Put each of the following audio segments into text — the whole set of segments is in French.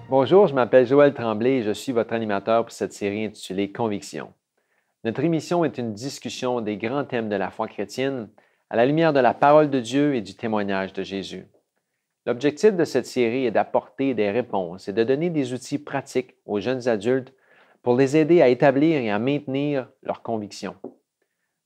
Bonjour, je m'appelle Joël Tremblay et je suis votre animateur pour cette série intitulée Conviction. Notre émission est une discussion des grands thèmes de la foi chrétienne à la lumière de la parole de Dieu et du témoignage de Jésus. L'objectif de cette série est d'apporter des réponses et de donner des outils pratiques aux jeunes adultes pour les aider à établir et à maintenir leurs convictions.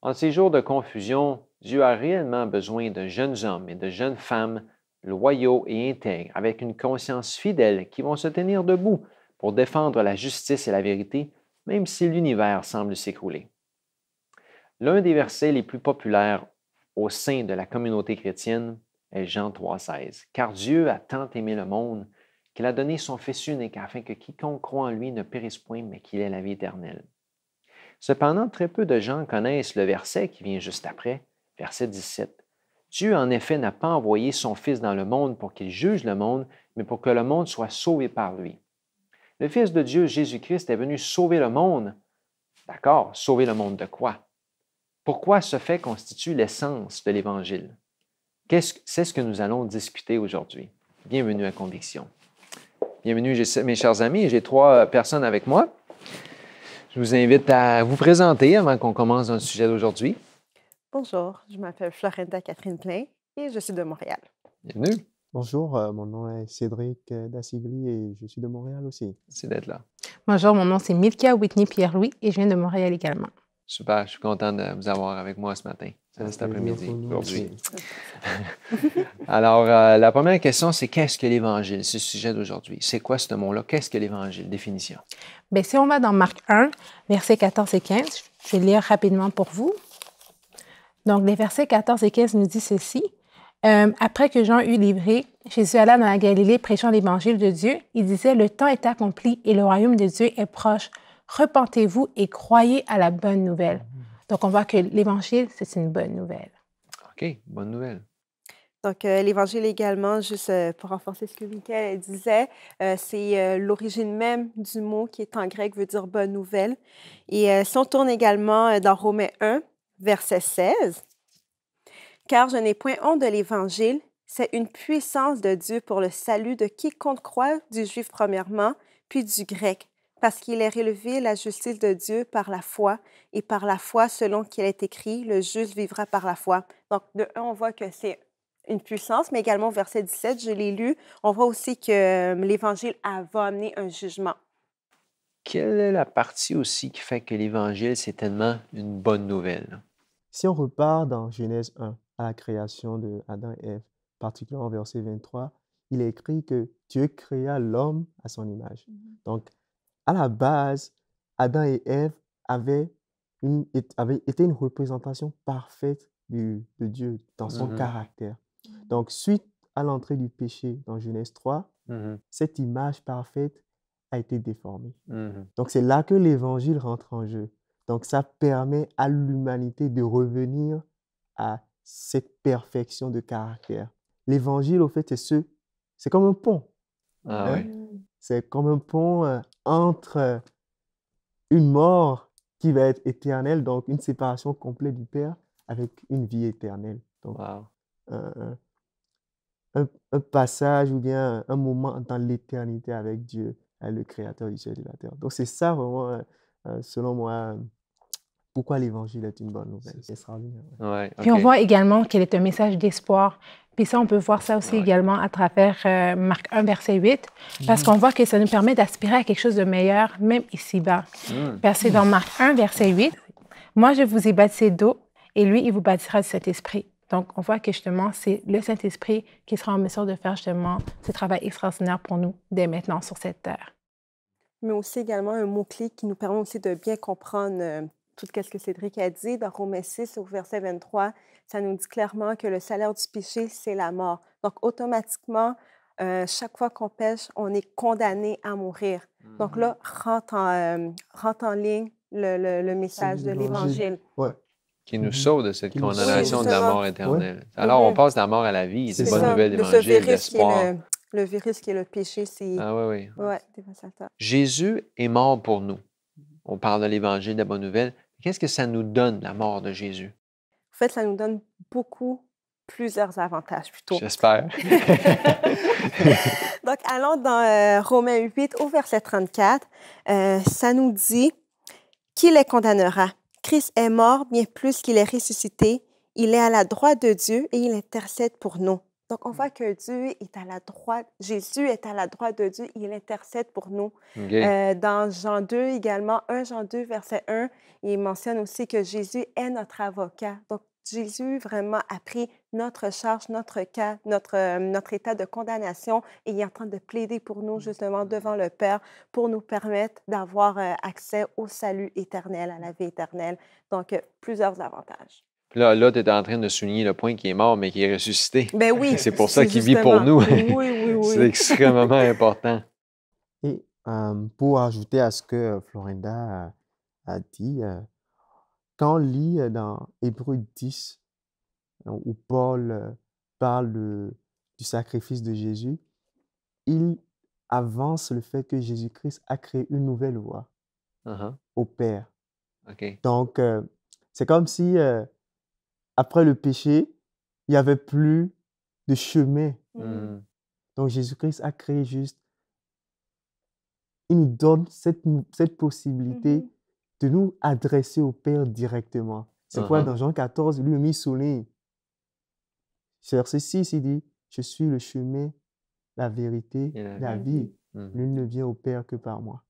En ces jours de confusion, Dieu a réellement besoin de jeunes hommes et de jeunes femmes loyaux et intègres, avec une conscience fidèle qui vont se tenir debout pour défendre la justice et la vérité, même si l'univers semble s'écrouler. L'un des versets les plus populaires au sein de la communauté chrétienne est Jean 3,16. « Car Dieu a tant aimé le monde qu'il a donné son Fils unique afin que quiconque croit en lui ne périsse point, mais qu'il ait la vie éternelle. » Cependant, très peu de gens connaissent le verset qui vient juste après, verset 17. Dieu, en effet, n'a pas envoyé son Fils dans le monde pour qu'il juge le monde, mais pour que le monde soit sauvé par lui. Le Fils de Dieu, Jésus-Christ, est venu sauver le monde. D'accord, sauver le monde de quoi? Pourquoi ce fait constitue l'essence de l'Évangile? C'est ce que nous allons discuter aujourd'hui. Bienvenue à Conviction. Bienvenue, mes chers amis. J'ai 3 personnes avec moi. Je vous invite à vous présenter avant qu'on commence dans le sujet d'aujourd'hui. Bonjour, je m'appelle Florenda Catherine Klein et je suis de Montréal. Bienvenue. Bonjour, mon nom est Cédric Dassigli et je suis de Montréal aussi. Merci d'être là. Bonjour, mon nom c'est Milka Whitney Pierre-Louis et je viens de Montréal également. Super, je suis content de vous avoir avec moi ce matin, cet après-midi, aujourd'hui. Alors, la première question, c'est qu'est-ce que l'Évangile? C'est le sujet d'aujourd'hui. C'est quoi ce mot-là? Qu'est-ce que l'Évangile? Définition. Bien, si on va dans Marc 1, versets 14 et 15, je vais lire rapidement pour vous. Donc, les versets 14 et 15 nous disent ceci. Après que Jean eut livré, Jésus alla dans la Galilée prêchant l'Évangile de Dieu. Il disait, « Le temps est accompli et le royaume de Dieu est proche. Repentez-vous et croyez à la bonne nouvelle. » Donc, on voit que l'Évangile, c'est une bonne nouvelle. OK, bonne nouvelle. Donc, l'Évangile également, juste pour renforcer ce que Michael disait, c'est l'origine même du mot qui est en grec, veut dire bonne nouvelle. Et si on tourne également dans Romains 1, verset 16, « Car je n'ai point honte de l'Évangile, c'est une puissance de Dieu pour le salut de quiconque croit, du juif premièrement, puis du grec, parce qu'il est relevé la justice de Dieu par la foi, et par la foi, selon qu'il est écrit, le juste vivra par la foi. » Donc, de un, on voit que c'est une puissance, mais également au verset 17, je l'ai lu, on voit aussi que l'Évangile va amener un jugement. Quelle est la partie aussi qui fait que l'Évangile, c'est tellement une bonne nouvelle? Si on repart dans Genèse 1, à la création de Adam et Ève, particulièrement verset 23, il est écrit que Dieu créa l'homme à son image. Donc, à la base, Adam et Ève avaient été une représentation parfaite de Dieu dans son caractère. Donc, suite à l'entrée du péché dans Genèse 3, cette image parfaite a été déformée. Donc, c'est là que l'Évangile rentre en jeu. Donc, ça permet à l'humanité de revenir à cette perfection de caractère. L'Évangile, au fait, c'est comme un pont. Ah, oui. C'est comme un pont entre une mort qui va être éternelle, donc une séparation complète du Père, avec une vie éternelle. Donc, un passage ou bien un moment dans l'éternité avec Dieu, le Créateur du ciel et de la terre. Donc, c'est ça vraiment, selon moi, pourquoi l'Évangile est une bonne nouvelle. C'est extraordinaire. Ouais, okay. Puis on voit également qu'elle est un message d'espoir. Puis ça, on peut voir ça aussi également à travers Marc 1, verset 8, parce qu'on voit que ça nous permet d'aspirer à quelque chose de meilleur, même ici-bas. Parce que dans Marc 1, verset 8, « Moi, je vous ai baptisé d'eau, et lui, il vous baptisera du Saint-Esprit. » Donc, on voit que justement, c'est le Saint-Esprit qui sera en mesure de faire justement ce travail extraordinaire pour nous dès maintenant sur cette terre. Mais aussi également un mot-clé qui nous permet aussi de bien comprendre tout ce que Cédric a dit. Dans Romains 6, au verset 23, ça nous dit clairement que le salaire du péché, c'est la mort. Donc, automatiquement, chaque fois qu'on pêche, on est condamné à mourir. Donc là, rentre en ligne le message de l'Évangile. Ouais. Qui nous sauve de cette condamnation de la mort éternelle. Ouais. Alors, on passe de la mort à la vie. C'est une bonne nouvelle d'Évangile, l'espoir. Le virus qui est le péché, c'est... Ah oui, oui. Ouais, dévastateur. Jésus est mort pour nous. On parle de l'Évangile, de la bonne nouvelle. Qu'est-ce que ça nous donne, la mort de Jésus? En fait, ça nous donne plusieurs avantages plutôt. J'espère. Donc, allons dans Romains 8 au verset 34. Ça nous dit, « Qui les condamnera? Christ est mort, bien plus qu'il est ressuscité. Il est à la droite de Dieu et il intercède pour nous. » Donc, on voit que Dieu est à la droite, Jésus est à la droite de Dieu, il intercède pour nous. OK. Dans Jean 2 également, 1 Jean 2, verset 1, il mentionne aussi que Jésus est notre avocat. Donc, Jésus vraiment a pris notre charge, notre cas, notre état de condamnation et il est en train de plaider pour nous justement devant le Père pour nous permettre d'avoir accès au salut éternel, à la vie éternelle. Donc, plusieurs avantages. Là, tu es en train de souligner le point qui est mort, mais qui est ressuscité. Ben oui, C'est pour ça c'est qu'il vit pour justement. nous. Oui, C'est oui. extrêmement important. Et pour ajouter à ce que Florinda a dit, quand on lit dans Hébreux 10, où Paul parle du sacrifice de Jésus, il avance le fait que Jésus-Christ a créé une nouvelle voie Uh-huh. au Père. OK. Donc, c'est comme si, après le péché, il n'y avait plus de chemin. Mhm. Donc, Jésus-Christ a créé juste, il nous donne cette possibilité de nous adresser au Père directement. C'est pourquoi Uh-huh. dans Jean 14, lui-même, il souligne. Verset 6, il dit, « Je suis le chemin, la vérité, Et la vie. Mhm. Nul ne vient au Père que par moi. »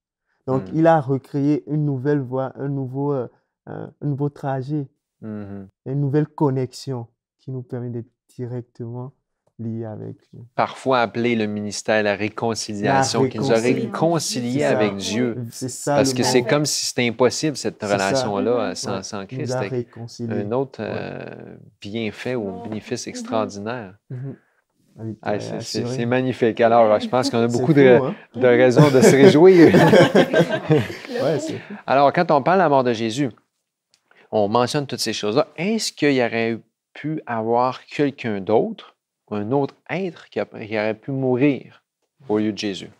Donc, Mhm. il a recréé une nouvelle voie, un nouveau trajet, Mhm. une nouvelle connexion qui nous permet d'être directement liés avec lui. Parfois appelé le ministère de la réconciliation, qui nous a réconciliés C'est ça. avec Dieu. C'est ça Parce le que mot. c'est comme si c'était impossible, cette C'est ça. relation-là, sans Ouais. Il Christ. nous a C'était réconciliés. un autre Ouais. bienfait ou bénéfice extraordinaire. Avec, Ah, assuré. c'est magnifique. Alors, je pense qu'on a C'est beaucoup fou, de hein? raisons de se réjouir. Ouais, c'est fou. Alors, quand on parle de la mort de Jésus, on mentionne toutes ces choses-là. Est-ce qu'il y aurait pu avoir quelqu'un d'autre, un autre être qui aurait pu mourir au lieu de Jésus?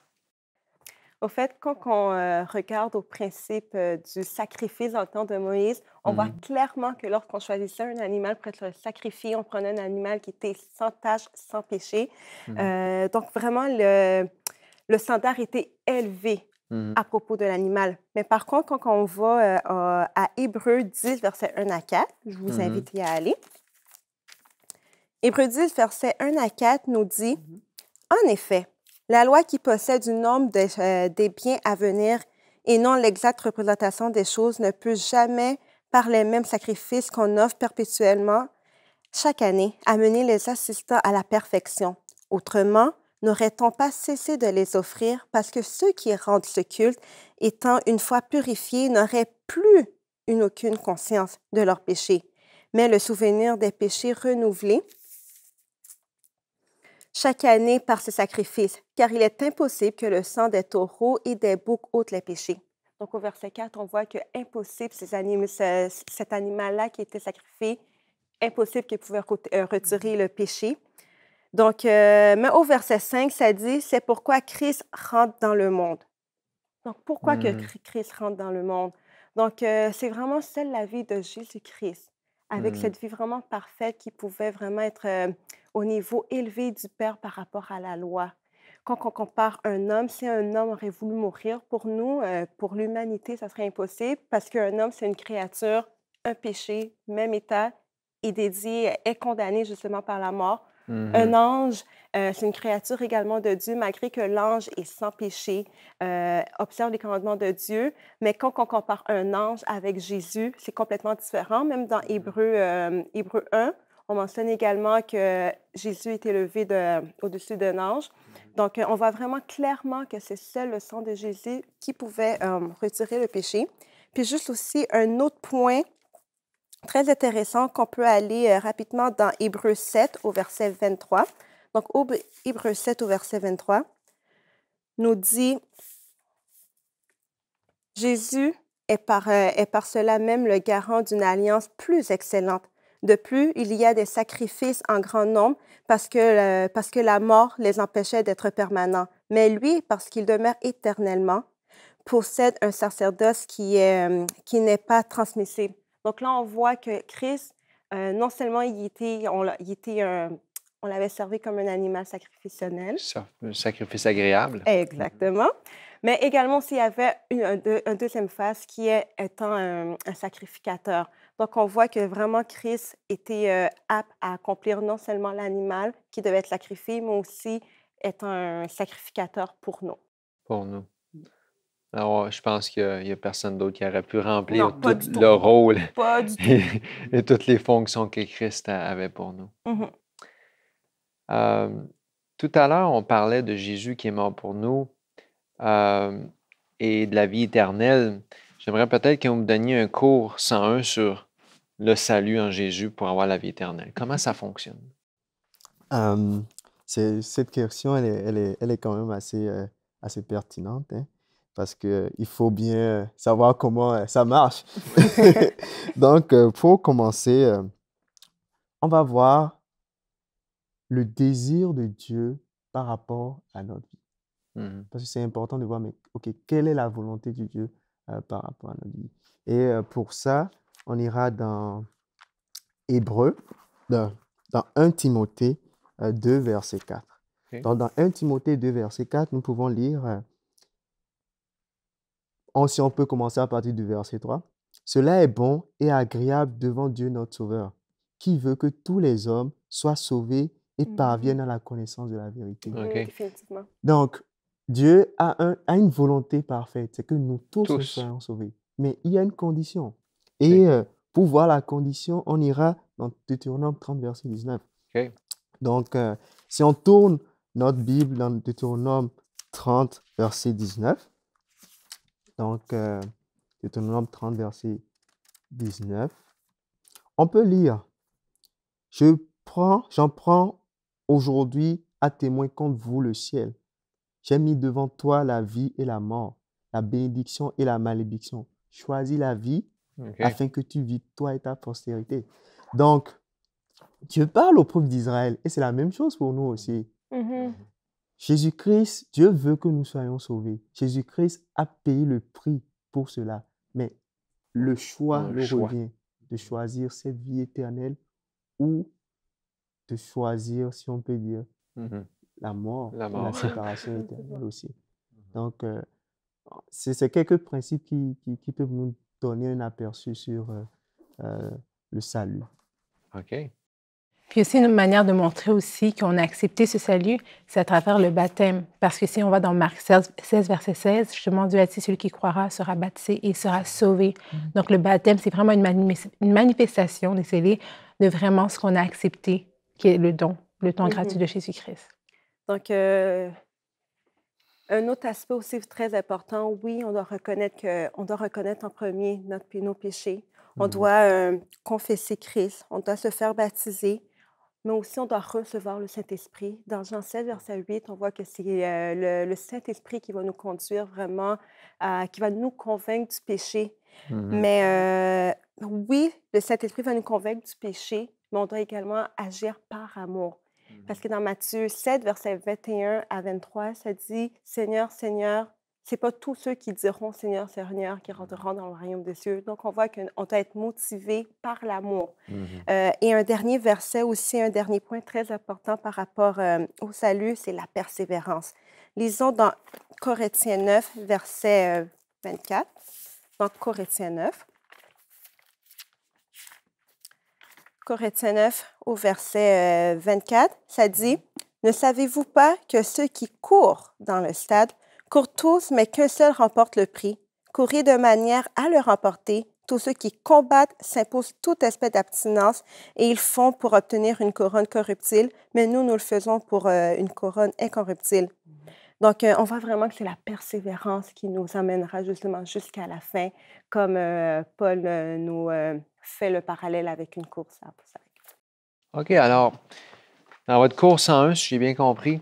Au fait, quand on regarde au principe du sacrifice dans le temps de Moïse, on voit clairement que lorsqu'on choisissait un animal pour être sacrifié, on prenait un animal qui était sans tache, sans péché. Donc, vraiment, le standard était élevé à propos de l'animal. Mais par contre, quand on va à Hébreux 10, versets 1 à 4, je vous invite à y aller. Hébreux 10, versets 1 à 4 nous dit, « En effet, la loi qui possède une norme des biens à venir et non l'exacte représentation des choses ne peut jamais, par les mêmes sacrifices qu'on offre perpétuellement chaque année, amener les assistants à la perfection. Autrement, n'aurait-on pas cessé de les offrir parce que ceux qui rendent ce culte, étant une fois purifiés, n'auraient plus aucune conscience de leurs péchés, mais le souvenir des péchés renouvelés chaque année par ce sacrifice, car il est impossible que le sang des taureaux et des boucs ôte les péchés. » Donc, au verset 4, on voit que impossible, cet animal-là qui était sacrifié, impossible qu'il pouvait retirer le péché. Donc, mais au verset 5, ça dit, c'est pourquoi Christ rentre dans le monde. Donc, pourquoi que Christ rentre dans le monde? Donc, c'est vraiment seule la vie de Jésus-Christ, avec cette vie vraiment parfaite qui pouvait vraiment être au niveau élevé du Père par rapport à la loi. Quand on compare un homme, si un homme aurait voulu mourir pour nous, pour l'humanité, ça serait impossible parce qu'un homme, c'est une créature, un péché, même état, est dédié, est condamné justement par la mort. Un ange, c'est une créature également de Dieu, malgré que l'ange est sans péché, observe les commandements de Dieu. Mais quand on compare un ange avec Jésus, c'est complètement différent. Même dans Hébreux 1, on mentionne également que Jésus est élevé au-dessus d'un ange. Donc, on voit vraiment clairement que c'est seul le sang de Jésus qui pouvait retirer le péché. Puis juste aussi, un autre point très intéressant qu'on peut aller rapidement dans Hébreux 7 au verset 23. Donc, Hébreux 7 au verset 23 nous dit « Jésus est par cela même le garant d'une alliance plus excellente. De plus, il y a des sacrifices en grand nombre parce que la mort les empêchait d'être permanents. Mais lui, parce qu'il demeure éternellement, possède un sacerdoce qui n'est pas transmissible. » Donc là, on voit que Christ, non seulement il était on l'avait servi comme un animal sacrificiel. Un sacrifice agréable. Exactement. Mais également, s'il y avait un deuxième phase qui est étant un sacrificateur. Donc, on voit que vraiment Christ était apte à accomplir non seulement l'animal qui devait être sacrifié, mais aussi être un sacrificateur pour nous. Pour nous. Alors, je pense qu'il n'y a personne d'autre qui aurait pu remplir Non, pas tout du tout. le rôle Pas du tout. et toutes les fonctions que Christ avait pour nous. Mhm. Tout à l'heure, on parlait de Jésus qui est mort pour nous et de la vie éternelle. J'aimerais peut-être que vous me donniez un cours 101 sur le salut en Jésus pour avoir la vie éternelle. Comment ça fonctionne? Cette question, elle est quand même assez pertinente, hein, parce qu'il faut bien savoir comment ça marche. Donc, pour commencer, on va voir le désir de Dieu par rapport à notre vie. Parce que c'est important de voir, mais OK, quelle est la volonté de Dieu par rapport à notre vie? Et pour ça, on ira dans Hébreux, dans 1 Timothée 2, verset 4. Okay. Donc, dans 1 Timothée 2, verset 4, nous pouvons lire, si on peut commencer à partir du verset 3. « Cela est bon et agréable devant Dieu notre Sauveur, qui veut que tous les hommes soient sauvés et parviennent à la connaissance de la vérité. » Okay. Définitivement. Donc, Dieu a une volonté parfaite, c'est que nous tous soyons sauvés. Mais il y a une condition. Et pour voir la condition, on ira dans Deutéronome 30, verset 19. Okay. Donc, si on tourne notre Bible dans Deutéronome 30, verset 19, donc Deutéronome 30, verset 19, on peut lire « J'en prends aujourd'hui à témoin contre vous le ciel. J'ai mis devant toi la vie et la mort, la bénédiction et la malédiction. Choisis la vie afin que tu vives toi et ta postérité. » Donc, Dieu parle au peuple d'Israël et c'est la même chose pour nous aussi. Jésus-Christ, Dieu veut que nous soyons sauvés. Jésus-Christ a payé le prix pour cela. Mais le choix revient de choisir cette vie éternelle ou de choisir, si on peut dire, la mort, la séparation éternelle aussi. Donc, c'est quelques principes qui peuvent nous donner un aperçu sur le salut. OK. Puis aussi, une manière de montrer aussi qu'on a accepté ce salut, c'est à travers le baptême. Parce que si on va dans Marc 16, verset 16, justement, Dieu a dit, celui qui croira sera baptisé et sera sauvé. Donc, le baptême, c'est vraiment une manifestation, désolé, de vraiment ce qu'on a accepté, qui est le don gratuit de Jésus-Christ. Donc, un autre aspect aussi très important, oui, on doit reconnaître en premier nos péchés. On doit confesser Christ, on doit se faire baptiser, mais aussi on doit recevoir le Saint-Esprit. Dans Jean 7, verset 8, on voit que c'est le Saint-Esprit qui va nous conduire vraiment, qui va nous convaincre du péché. Mais oui, le Saint-Esprit va nous convaincre du péché, mais on doit également agir par amour. Parce que dans Matthieu 7, versets 21 à 23, ça dit « Seigneur, Seigneur », ce n'est pas tous ceux qui diront « Seigneur, Seigneur » qui rentreront dans le royaume des cieux. Donc, on voit qu'on doit être motivé par l'amour. Et un dernier verset aussi, un dernier point très important par rapport au salut, c'est la persévérance. Lisons dans Corinthiens 9, verset 24. Donc, Corinthiens 9. Corinthiens 9, au verset 24, ça dit « Ne savez-vous pas que ceux qui courent dans le stade courent tous, mais qu'un seul remporte le prix? Courez de manière à le remporter. Tous ceux qui combattent s'imposent tout aspect d'abstinence et ils font pour obtenir une couronne corruptible, mais nous le faisons pour une couronne incorruptible. » Donc, on voit vraiment que c'est la persévérance qui nous amènera justement jusqu'à la fin, comme Paul nous fait le parallèle avec une course à obstacle. OK, alors, dans votre cours 101, si j'ai bien compris,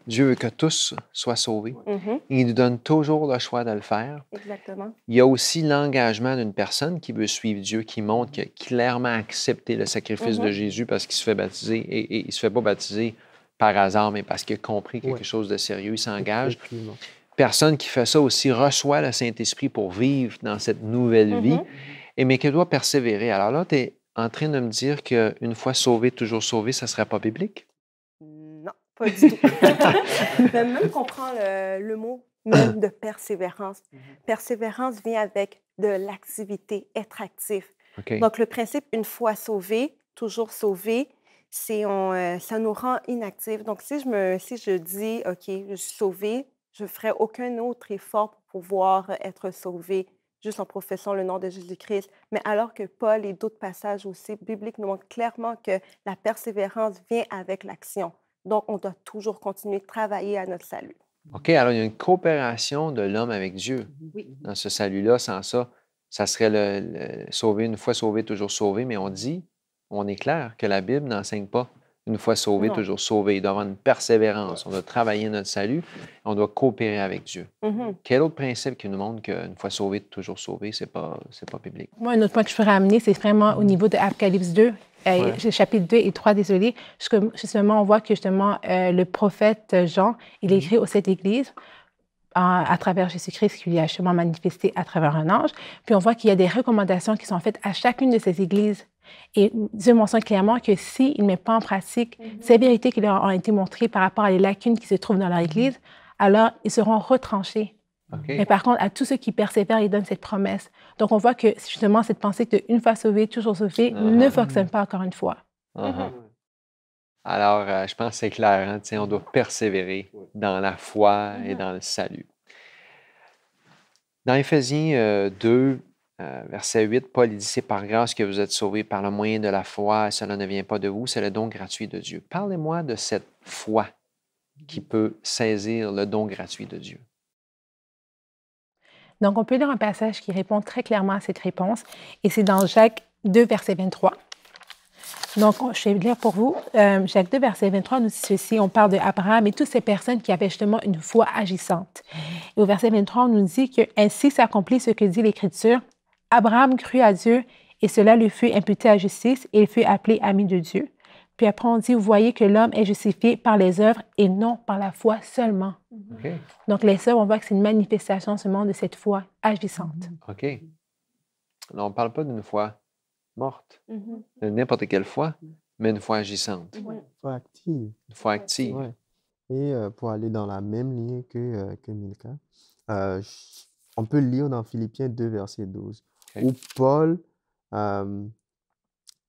Dieu veut que tous soient sauvés. Il nous donne toujours le choix de le faire. Exactement. Il y a aussi l'engagement d'une personne qui veut suivre Dieu, qui montre qu'il a clairement accepté le sacrifice de Jésus parce qu'il se fait baptiser et il ne se fait pas baptiser par hasard, mais parce qu'il a compris quelque chose de sérieux, il s'engage. Personne qui fait ça aussi reçoit le Saint-Esprit pour vivre dans cette nouvelle vie, mais qui doit persévérer. Alors là, tu es en train de me dire qu'une fois sauvé, toujours sauvé, ça ne serait pas biblique? Pas du tout. Mais même qu'on prend le mot même de persévérance. Persévérance vient avec de l'activité, être actif. OK. Donc, le principe, une fois sauvé, toujours sauvé, ça nous rend inactifs. Donc, si je dis, OK, je suis sauvé, je ne ferai aucun autre effort pour pouvoir être sauvé, juste en professant le nom de Jésus-Christ. Mais alors que Paul et d'autres passages aussi bibliques nous montrent clairement que la persévérance vient avec l'action. Donc, on doit toujours continuer de travailler à notre salut. OK, alors il y a une coopération de l'homme avec Dieu Oui. dans ce salut-là. Sans ça, ça serait le sauvé, une fois sauvé, toujours sauvé. Mais on est clair que la Bible n'enseigne pas une fois sauvé, Non. toujours sauvé. Il doit y avoir une persévérance. On doit travailler notre salut. On doit coopérer avec Dieu. Mhm. Quel autre principe qui nous montre qu'une fois sauvé, toujours sauvé, c'est pas biblique? Moi, un autre point que je pourrais amener, c'est vraiment au niveau de Apocalypse 2, Ouais. chapitre 2 et 3, désolé. Justement, on voit que justement, le prophète Jean, il écrit aux 7 églises à travers Jésus-Christ qui lui a justement manifesté à travers un ange. Puis on voit qu'il y a des recommandations qui sont faites à chacune de ces églises. Et Dieu mentionne clairement que s'il ne met pas en pratique ces vérités qui leur ont été montrées par rapport à les lacunes qui se trouvent dans leur église, alors ils seront retranchés. OK. Mais par contre, à tous ceux qui persévèrent, il donne cette promesse. Donc, on voit que justement, cette pensée qu'une fois sauvé, toujours sauvé, ne fonctionne pas encore une fois. Alors, je pense que c'est clair. Hein? Tu sais, on doit persévérer dans la foi et dans le salut. Dans Éphésiens 2, verset 8, Paul dit « C'est par grâce que vous êtes sauvés par le moyen de la foi. Cela ne vient pas de vous, c'est le don gratuit de Dieu. » Parlez-moi de cette foi qui peut saisir le don gratuit de Dieu. Donc, on peut lire un passage qui répond très clairement à cette réponse, et c'est dans Jacques 2, verset 23. Donc, je vais lire pour vous. Jacques 2, verset 23, nous dit ceci. On parle d'Abraham et toutes ces personnes qui avaient justement une foi agissante. Et au verset 23, on nous dit que « Ainsi s'accomplit ce que dit l'Écriture. Abraham crut à Dieu, et cela lui fut imputé à justice, et il fut appelé ami de Dieu. » Puis après, on dit, vous voyez que l'homme est justifié par les œuvres et non par la foi seulement. OK. Donc, les œuvres, on voit que c'est une manifestation seulement de cette foi agissante. OK. Là, on ne parle pas d'une foi morte, de n'importe quelle foi, mais une foi agissante, Foi active. une foi active. Ouais. Et pour aller dans la même ligne que Milka, on peut lire dans Philippiens 2, verset 12, OK. où Paul,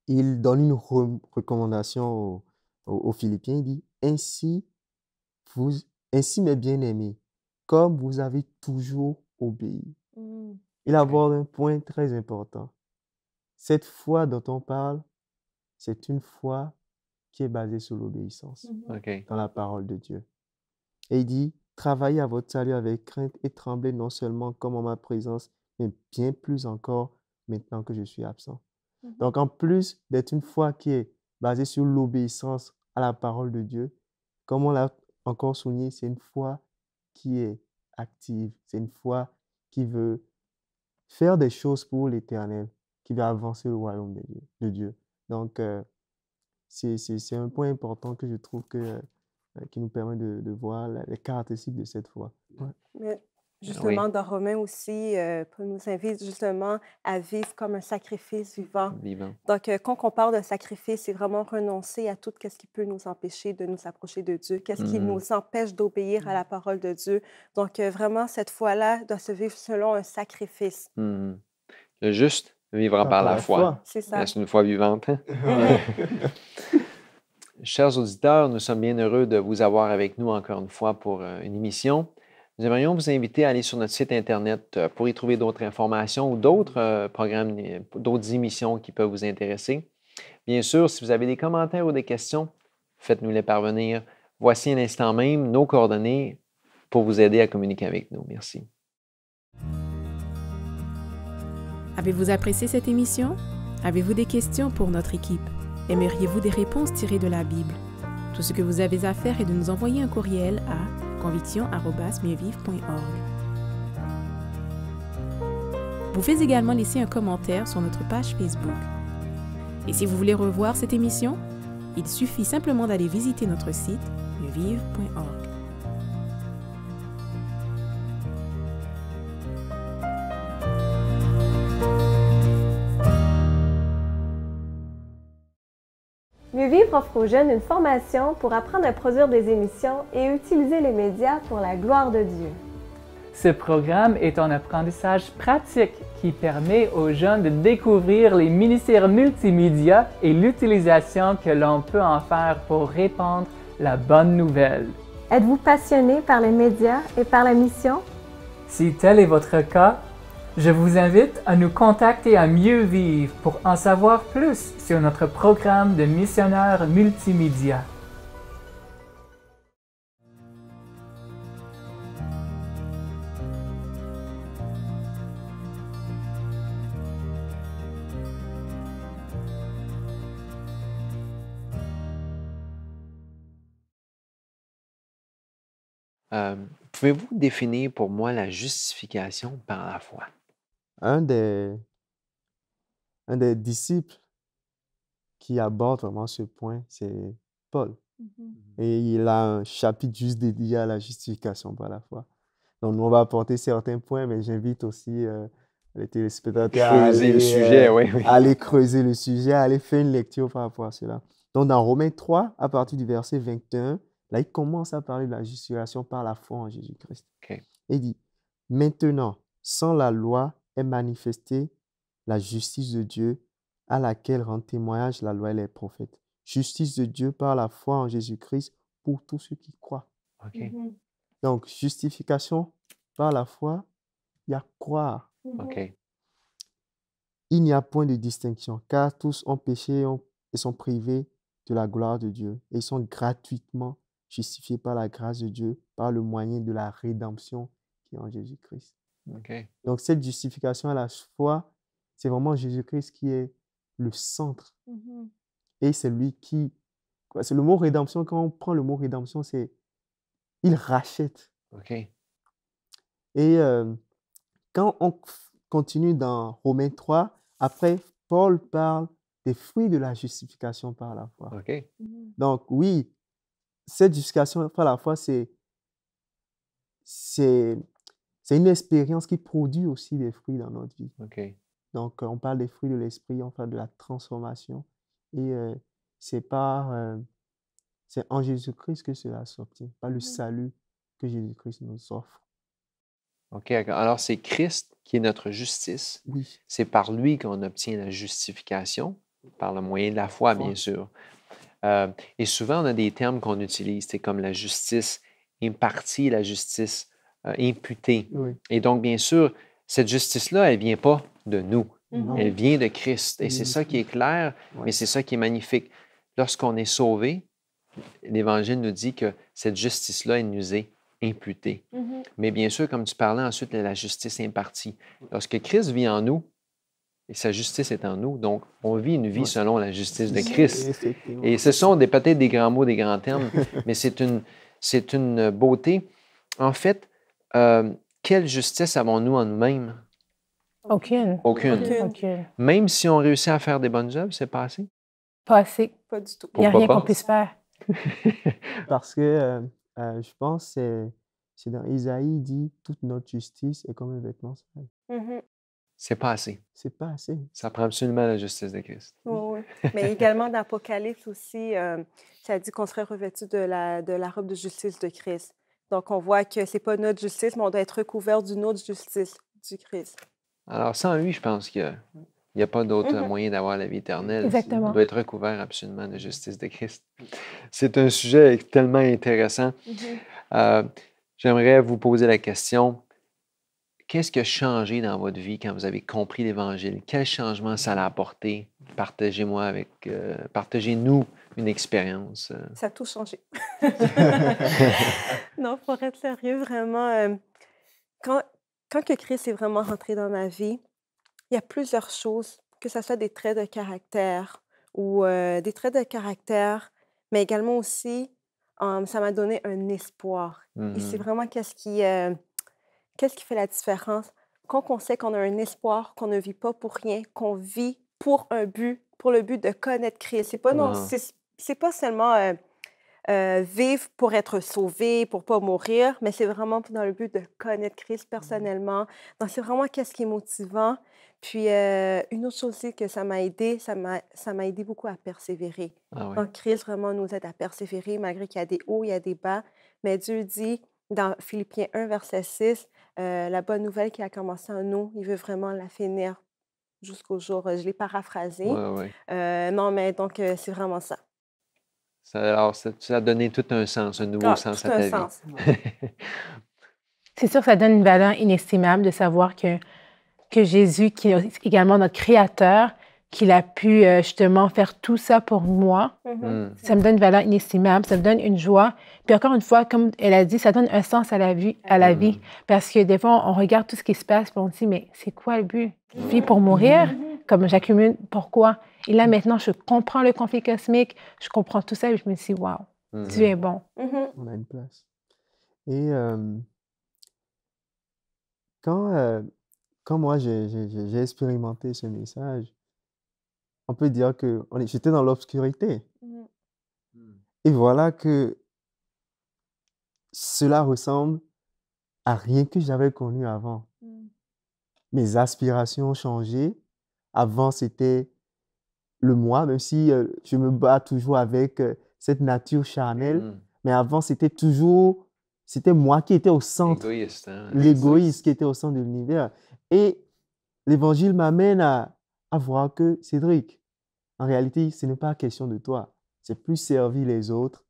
il donne une recommandation aux Philippiens. Il dit, ainsi, mes bien-aimés, comme vous avez toujours obéi. Il aborde un point très important. Cette foi dont on parle, c'est une foi qui est basée sur l'obéissance OK. dans la parole de Dieu. Et il dit, travaillez à votre salut avec crainte et tremblez non seulement comme en ma présence, mais bien plus encore maintenant que je suis absent. Donc, en plus d'être une foi qui est basée sur l'obéissance à la parole de Dieu, comme on l'a encore souligné, c'est une foi qui est active. C'est une foi qui veut faire des choses pour l'Éternel, qui veut avancer le royaume de Dieu. Donc, c'est un point important que je trouve qui nous permet de voir les caractéristiques de cette foi. Ouais. Mais justement, dans Romains aussi, Paul nous invite justement à vivre comme un sacrifice vivant. Donc, quand on parle de sacrifice, c'est vraiment renoncer à tout ce qui peut nous empêcher de nous approcher de Dieu, qu'est-ce qui nous empêche d'obéir à la parole de Dieu. Donc, vraiment, cette foi-là doit se vivre selon un sacrifice. Le juste vivra par la foi. C'est ça. C'est une foi vivante. Hein? Chers auditeurs, nous sommes bien heureux de vous avoir avec nous encore une fois pour une émission. Nous aimerions vous inviter à aller sur notre site Internet pour y trouver d'autres informations ou d'autres programmes, d'autres émissions qui peuvent vous intéresser. Bien sûr, si vous avez des commentaires ou des questions, faites-nous les parvenir. Voici à l'instant même nos coordonnées pour vous aider à communiquer avec nous. Merci. Avez-vous apprécié cette émission? Avez-vous des questions pour notre équipe? Aimeriez-vous des réponses tirées de la Bible? Tout ce que vous avez à faire est de nous envoyer un courriel à conviction@mieuxvivre.org. Vous pouvez également laisser un commentaire sur notre page Facebook. Et si vous voulez revoir cette émission, il suffit simplement d'aller visiter notre site mieuxvivre.org. Mieux vivre Livre offre aux jeunes une formation pour apprendre à produire des émissions et utiliser les médias pour la gloire de Dieu. Ce programme est un apprentissage pratique qui permet aux jeunes de découvrir les ministères multimédia et l'utilisation que l'on peut en faire pour répandre la bonne nouvelle. Êtes-vous passionné par les médias et par la mission? Si tel est votre cas, je vous invite à nous contacter à Mieux Vivre pour en savoir plus sur notre programme de missionnaires multimédia. Pouvez-vous définir pour moi la justification par la foi? Un des disciples qui aborde vraiment ce point, c'est Paul. Et il a un chapitre juste dédié à la justification par la foi. Donc, nous, on va apporter certains points, mais j'invite aussi les téléspectateurs Creuser le sujet, oui. à aller creuser le sujet, à aller faire une lecture par rapport à cela. Donc, dans Romains 3, à partir du verset 21, là, il commence à parler de la justification par la foi en Jésus-Christ. Okay. Il dit, « Maintenant, sans la loi est manifestée la justice de Dieu à laquelle rendent témoignage la loi et les prophètes. Justice de Dieu par la foi en Jésus-Christ pour tous ceux qui croient. » Okay. Donc, justification par la foi, il y a croire. Okay. Il n'y a point de distinction, car tous ont péché et sont privés de la gloire de Dieu. Et ils sont gratuitement justifiés par la grâce de Dieu, par le moyen de la rédemption qui est en Jésus-Christ. Okay. Donc, cette justification à la foi, c'est vraiment Jésus-Christ qui est le centre. Et c'est lui qui... C'est le mot rédemption, quand on prend le mot rédemption, c'est il rachète. Okay. Et quand on continue dans Romains 3, après, Paul parle des fruits de la justification par la foi. Okay. Donc, oui, cette justification par la foi, c'est une expérience qui produit aussi des fruits dans notre vie. Okay. Donc, on parle des fruits de l'esprit, on parle de la transformation. Et c'est en Jésus-Christ que cela s'obtient, par le salut que Jésus-Christ nous offre. OK. Alors, c'est Christ qui est notre justice. Oui. C'est par lui qu'on obtient la justification, par le moyen de la foi, bien sûr. Et souvent, on a des termes qu'on utilise, c'est comme la justice impartie, la justice imputée. Oui. Et donc, bien sûr, cette justice-là, elle ne vient pas de nous. Non. Elle vient de Christ. Et c'est ça qui est clair, mais c'est ça qui est magnifique. Lorsqu'on est sauvé, l'Évangile nous dit que cette justice-là, elle nous est imputée. Mais bien sûr, comme tu parlais ensuite, la justice impartie. Lorsque Christ vit en nous, et sa justice est en nous, donc on vit une vie selon la justice de Christ. Et ce sont peut-être des grands mots, des grands termes, mais c'est une beauté. En fait, quelle justice avons-nous en nous-mêmes? Aucune. Aucune. Même si on réussit à faire des bonnes œuvres, c'est pas assez? Pas assez. Pas du tout. Il n'y a rien qu'on puisse faire. Parce que je pense que c'est dans Isaïe, il dit « Toute notre justice est comme un vêtement sale. » C'est pas assez. C'est pas assez. Ça prend absolument la justice de Christ. Oui. Mais également dans l'Apocalypse aussi, ça dit qu'on serait revêtu de la robe de justice de Christ. Donc, on voit que ce n'est pas notre justice, mais on doit être recouvert d'une autre justice du Christ. Alors, sans lui, je pense qu'il n'y a pas d'autre moyen d'avoir la vie éternelle. Exactement. On doit être recouvert absolument de la justice de Christ. C'est un sujet tellement intéressant. J'aimerais vous poser la question, qu'est-ce qui a changé dans votre vie quand vous avez compris l'Évangile? Quel changement ça a apporté? Partagez-nous une expérience. Ça a tout changé. Non, pour être sérieux, vraiment, quand que Christ est vraiment rentré dans ma vie, il y a plusieurs choses, que ce soit des traits de caractère ou des traits de caractère, mais également aussi, ça m'a donné un espoir. Et c'est vraiment qu'est-ce qui fait la différence? Quand on sait qu'on a un espoir, qu'on ne vit pas pour rien, qu'on vit pour un but, pour le but de connaître Christ. C'est pas, c'est pas seulement vivre pour être sauvé, pour ne pas mourir, mais c'est vraiment dans le but de connaître Christ personnellement. Donc, c'est vraiment qu'est-ce qui est motivant. Puis, une autre chose aussi que ça m'a aidé, ça m'a aidé beaucoup à persévérer. Ah oui. Donc, Christ vraiment nous aide à persévérer, malgré qu'il y a des hauts, il y a des bas. Mais Dieu dit, dans Philippiens 1, verset 6, la bonne nouvelle qui a commencé en nous, il veut vraiment la finir jusqu'au jour, je l'ai paraphrasé. Oui, oui. Non, mais donc, c'est vraiment ça. Alors, ça a donné tout un sens, un nouveau sens tout à un ta vie. sens. C'est sûr que ça donne une valeur inestimable de savoir que Jésus, qui est également notre Créateur, qu'il a pu justement faire tout ça pour moi. Ça me donne une valeur inestimable, ça me donne une joie. Puis encore une fois, comme elle a dit, ça donne un sens à la vie. Parce que des fois, on regarde tout ce qui se passe et on se dit, mais c'est quoi le but? Je vis pour mourir? Comme j'accumule, pourquoi? Et là, maintenant, je comprends le conflit cosmique, je comprends tout ça et je me dis, waouh, Dieu est bon. On a une place. Et quand moi, j'ai expérimenté ce message, on peut dire que j'étais dans l'obscurité. Et voilà que cela ressemble à rien que j'avais connu avant. Mes aspirations ont changé. Avant, c'était le moi, même si je me bats toujours avec cette nature charnelle. Mais avant, c'était moi qui étais au centre. Égoïste, hein? L'égoïste qui était au centre de l'univers. Et l'Évangile m'amène à voir que, Cédric, en réalité, ce n'est pas question de toi. C'est plus servir les autres.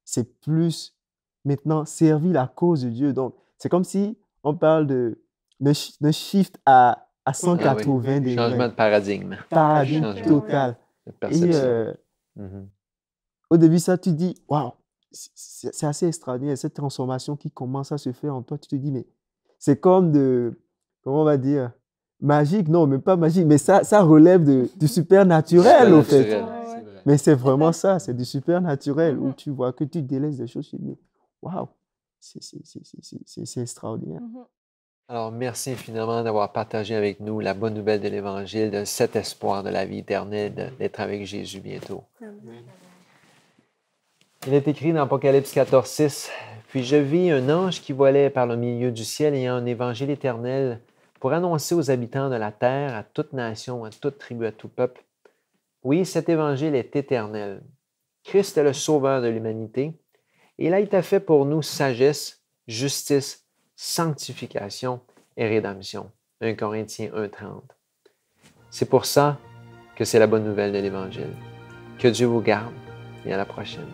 C'est plus, maintenant, servir la cause de Dieu. Donc, c'est comme si on parle d'un shift à 180 degrés. Changement de paradigme. Paradigme total. De perception. Et au début, ça, tu dis, waouh, c'est assez extraordinaire, cette transformation qui commence à se faire en toi. Tu te dis, mais c'est comme comment on va dire, magique, non, même pas magique, mais ça relève du supernaturel, au fait. Mais c'est vraiment ça, c'est du supernaturel où tu vois que tu délaisses des choses, tu te dis, waouh, c'est extraordinaire. Alors, merci infiniment d'avoir partagé avec nous la bonne nouvelle de l'Évangile, de cet espoir de la vie éternelle, d'être avec Jésus bientôt. Amen. Il est écrit dans Apocalypse 14, 6, « Puis je vis un ange qui volait par le milieu du ciel ayant un évangile éternel pour annoncer aux habitants de la terre, à toute nation, à toute tribu, à tout peuple. Oui, cet évangile est éternel. Christ est le sauveur de l'humanité et il a été fait pour nous sagesse, justice, sanctification et rédemption. » 1 Corinthiens 1,30. C'est pour ça que c'est la bonne nouvelle de l'Évangile. Que Dieu vous garde et à la prochaine.